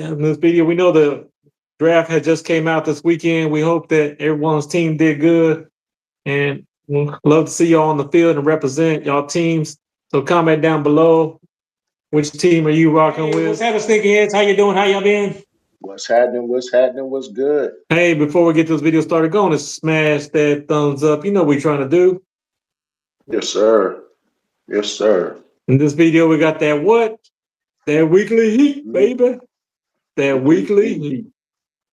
In this video, we know the draft had just came out this weekend. We hope that everyone's team did good, and we'll love to see y'all on the field and represent y'all teams. So comment down below, which team are you rocking with? What's happening, Sneaky Heads? How you doing? How y'all been? What's happening? What's happening? What's good? Hey, before we get this video started, go on and smash that thumbs up. You know what we're trying to do. Yes, sir. Yes, sir. In this video, we got that what? That weekly heat, baby. That weekly heat.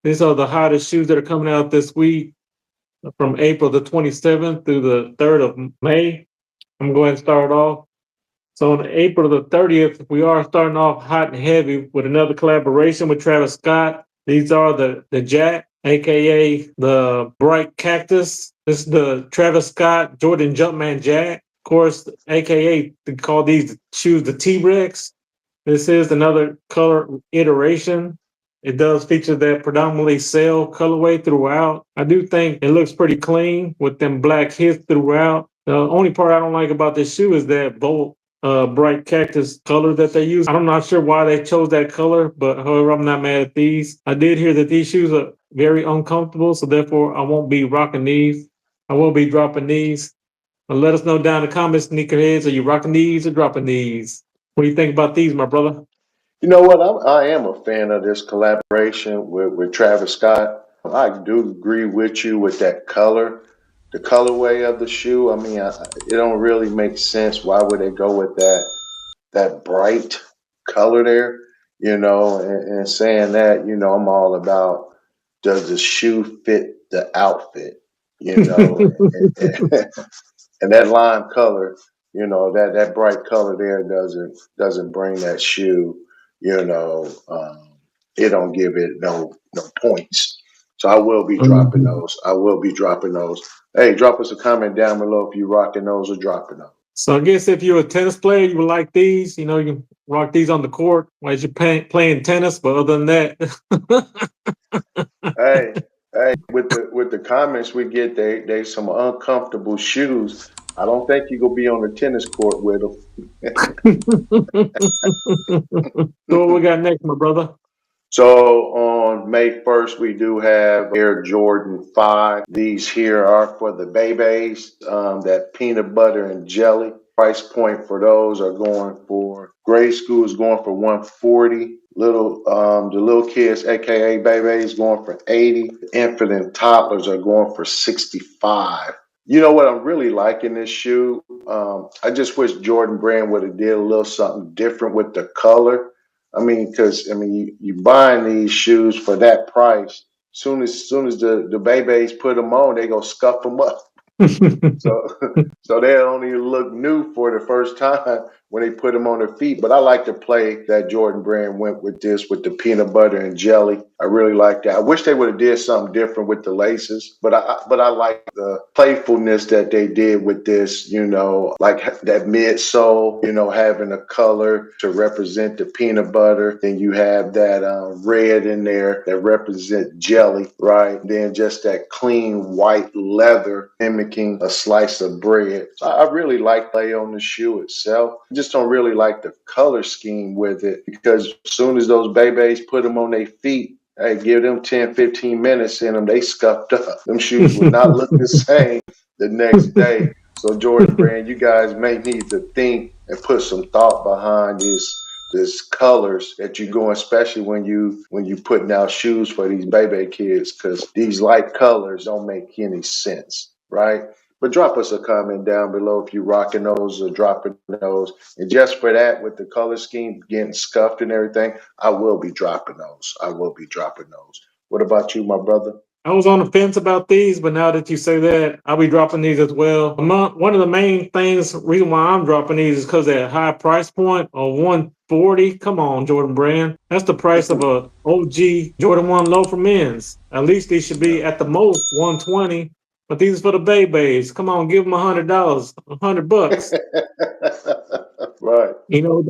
These are the hottest shoes that are coming out this week from April the 27th through the 3rd of May. I'm going to start off. So on April the 30th, we are starting off hot and heavy with another collaboration with Travis Scott. These are the Jack, aka the Bright Cactus. This is the Travis Scott Jordan Jumpman Jack. Of course, aka they call these shoes the T-Rex. This is another color iteration. It does feature that predominantly sail colorway throughout. I do think it looks pretty clean with them black hits throughout. The only part I don't like about this shoe is that bold bright cactus color that they use. I'm not sure why they chose that color, but however, I'm not mad at these. I did hear that these shoes are very uncomfortable, so therefore I won't be rocking these. I will be dropping these. But let us know down in the comments, sneakerheads, are you rocking these or dropping these? What do you think about these, my brother? You know what? I am a fan of this collaboration with Travis Scott. I do agree with you with that color, the colorway of the shoe. I mean, it don't really make sense. Why would they go with that bright color there? And saying that, I'm all about, does the shoe fit the outfit? And that lime color, that bright color there doesn't bring that shoe, it don't give it no points. So I will be dropping those. I will be dropping those. Hey, drop us a comment down below if you rocking those or dropping those. So I guess if you're a tennis player, you would like these. You can rock these on the court as you're playing tennis. But other than that, hey, with the comments we get, they some uncomfortable shoes. I don't think you gonna be on the tennis court with them. So what we got next, my brother? So on May 1st, we do have Air Jordan 5. These here are for the babies, that peanut butter and jelly. Price point for those are going for, grade school is going for $140. The little kids, aka babies, going for $80. Infant and toddlers are going for $65. You know what I'm really liking this shoe? I just wish Jordan Brand would have did a little something different with the color. I mean, because you buying these shoes for that price. Soon as the babies put them on, they go scuff them up. So they only look new for the first time when they put them on their feet. But I like the play that Jordan Brand went with this, with the peanut butter and jelly. I really like that. I wish they would have did something different with the laces, but I like the playfulness that they did with this. Like that midsole, having a color to represent the peanut butter. Then you have that red in there that represent jelly, right? Then just that clean white leather mimicking a slice of bread. So I really like play on the shoe itself. I just don't really like the color scheme with it, because as soon as those babies put them on their feet, hey, give them 10, 15 minutes in them, they scuffed up. Them shoes will not look the same the next day. So Jordan Brand, you guys may need to think and put some thought behind this colors that you're going, especially when you putting out shoes for these baby kids, because these light colors don't make any sense, right? But drop us a comment down below if you're rocking those or dropping those. And just for that, with the color scheme getting scuffed and everything, I will be dropping those. I will be dropping those. What about you, my brother? I was on the fence about these, but now that you say that, I'll be dropping these as well. One of the main reason why I'm dropping these is because they're at a high price point of $140. Come on, Jordan Brand. That's the price of a OG Jordan 1 low for men's. At least these should be at the most $120. But these are for the babies. Come on, give them $100, $100. Right.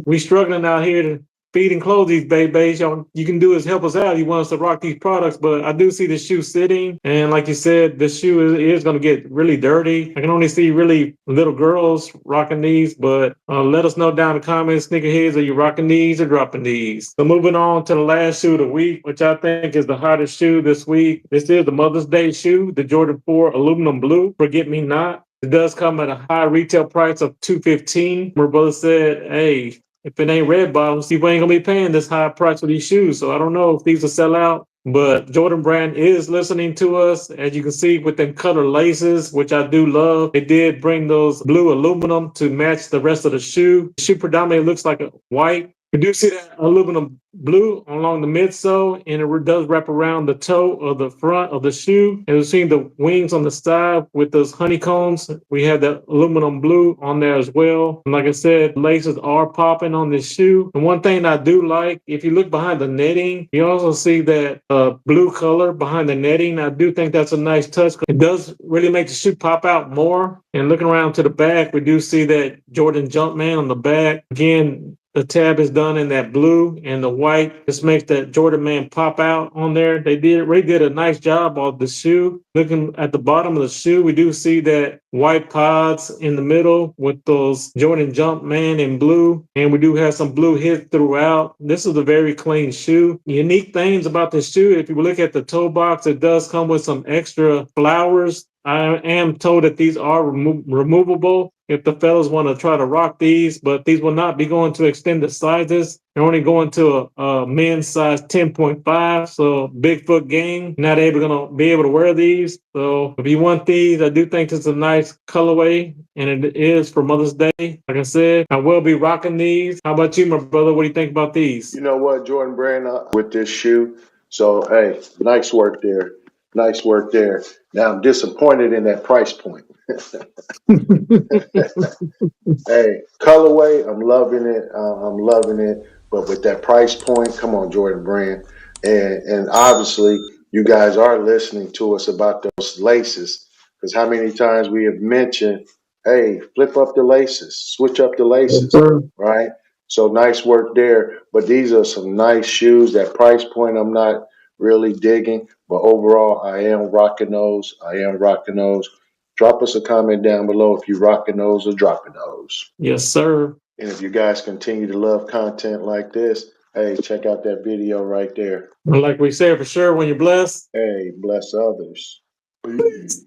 We struggling out here to feed and clothe these babies. You can do is help us out. You want us to rock these products, but I do see the shoe sitting, and like you said, the shoe is going to get really dirty. I can only see really little girls rocking these, but let us know down in the comments, sneakerheads, are you rocking these or dropping these? So moving on to the last shoe of the week, which I think is the hottest shoe this week. This is the Mother's Day shoe, the Jordan 4 Aluminum Blue, Forget Me Not. It does come at a high retail price of $215. My brother said, hey, if it ain't red bottoms, people ain't gonna be paying this high price for these shoes. So I don't know if these will sell out, but Jordan Brand is listening to us. As you can see with them color laces, which I do love. They did bring those blue aluminum to match the rest of the shoe. The shoe predominantly looks like a white. We do see that aluminum blue along the midsole, and it does wrap around the toe of the front of the shoe. And we've seen the wings on the side with those honeycombs. We have the aluminum blue on there as well. And like I said, laces are popping on this shoe. And one thing I do like, if you look behind the netting, you also see that blue color behind the netting. I do think that's a nice touch. It does really make the shoe pop out more. And looking around to the back, we do see that Jordan Jumpman on the back. Again, the tab is done in that blue and the white. This makes that Jordan Man pop out on there. They really did a nice job of the shoe. Looking at the bottom of the shoe, we do see that white pods in the middle with those Jordan Jumpman in blue. And we do have some blue hits throughout. This is a very clean shoe. Unique things about this shoe, if you look at the toe box, it does come with some extra flowers. I am told that these are removable if the fellas want to try to rock these, but these will not be going to extended sizes. They're only going to a men's size 10.5. So Bigfoot gang, not going to be able to wear these. So if you want these, I do think this is a nice colorway, and it is for Mother's Day. Like I said, I will be rocking these. How about you, my brother? What do you think about these? You know what, Jordan Brand, with this shoe. So, hey, nice work there. Nice work there. Now I'm disappointed in that price point. Hey, colorway, I'm loving it. I'm loving it. But with that price point, come on, Jordan Brand. And obviously, you guys are listening to us about those laces. Because how many times we have mentioned, hey, flip up the laces, switch up the laces, right? So nice work there. But these are some nice shoes. That price point, I'm not really digging. But overall, I am rocking those. Drop us a comment down below if you're rocking those or dropping those. Yes, sir. And if you guys continue to love content like this, hey, check out that video right there. Like we said, for sure, when you're blessed, Hey, bless others. Peace.